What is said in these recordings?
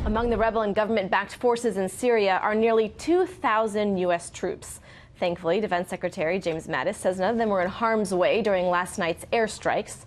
Among the rebel and government-backed forces in Syria are nearly 2,000 U.S. troops. Thankfully, Defense Secretary James Mattis says none of them were in harm's way during last night's airstrikes.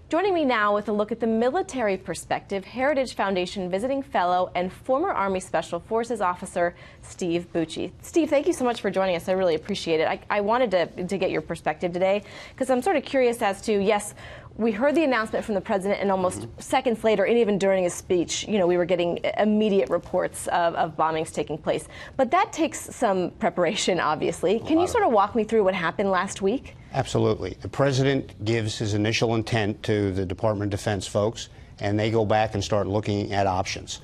Joining me now with a look at the military perspective, Heritage Foundation visiting fellow and former Army Special Forces officer Steve Bucci. Steve, thank you so much for joining us. I really appreciate it. I wanted to get your perspective today because I'm sort of curious as to, yes, we heard the announcement from the president, and almost seconds later, and even during his speech, we were getting immediate reports of bombings taking place. But that takes some preparation, obviously. Can you sort of walk me through what happened last week? Absolutely. The president gives his initial intent to the Department of Defense folks, and they go back and start looking at options.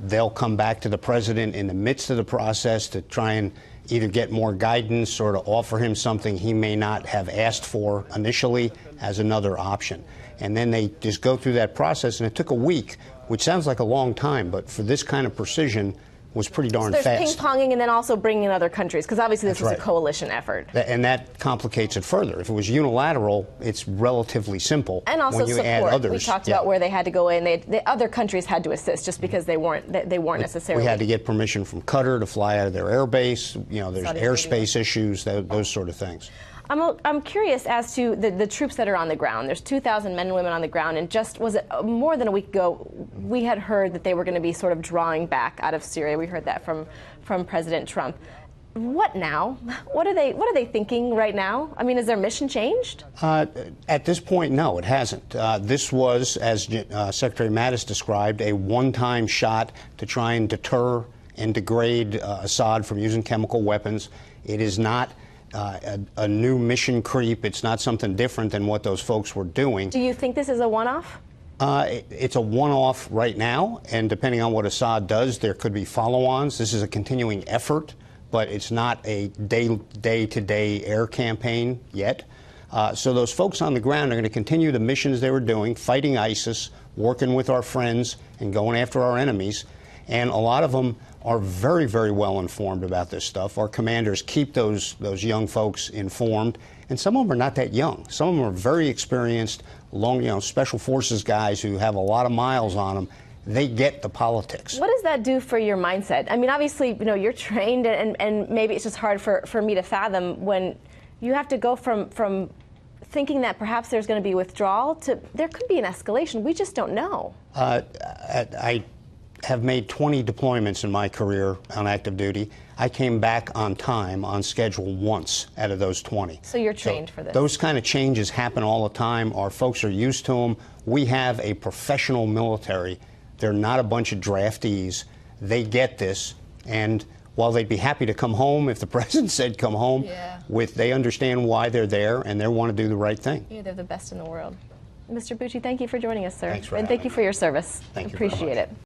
They'll come back to the president in the midst of the process to try and either get more guidance or to offer him something he may not have asked for initially as another option. And then they just go through that process, and it took a week, which sounds like a long time, but for this kind of precision was pretty darn fast. So there's ping-ponging and then also bringing in other countries, because obviously this was a coalition effort. And that complicates it further. If it was unilateral, it's relatively simple. And also when you support. Add others. We talked about where they had to go in. The other countries had to assist just because they weren't necessarily. We had to get permission from Qatar to fly out of their air base. There's airspace issues, those sort of things. I'm curious as to the troops that are on the ground. There's 2,000 men and women on the ground, and just was it more than a week ago, we had heard that they were going to be sort of drawing back out of Syria. We heard that from President Trump. What now? What are they thinking right now? I mean, has their mission changed? At this point, no, it hasn't. This was, as Secretary Mattis described, a one-time shot to try and deter and degrade Assad from using chemical weapons. It is not a new mission creep. It's not something different than what those folks were doing. Do you think this is a one-off? It's a one-off right now, and depending on what Assad does, there could be follow-ons. This is a continuing effort, but it's not a day-to-day air campaign yet. So those folks on the ground are going to continue the missions they were doing, fighting ISIS, working with our friends, and going after our enemies. And a lot of them are very, very well informed about this stuff. Our commanders keep those young folks informed, and some of them are not that young. Some of them are very experienced, special forces guys who have a lot of miles on them. They get the politics. What does that do for your mindset? I mean, obviously, you're trained, and maybe it's just hard for me to fathom when you have to go from thinking that perhaps there's going to be withdrawal to there could be an escalation. We just don't know. I have made 20 deployments in my career on active duty. I came back on time, on schedule once out of those 20. So you're trained for this. Those kind of changes happen all the time. Our folks are used to them. We have a professional military. They're not a bunch of draftees. They get this, and while they'd be happy to come home if the president said come home, they understand why they're there, and they want to do the right thing. Yeah, they're the best in the world. Mr. Bucci, thank you for joining us, sir. Thanks for and thank you for your service. Thank you Appreciate it.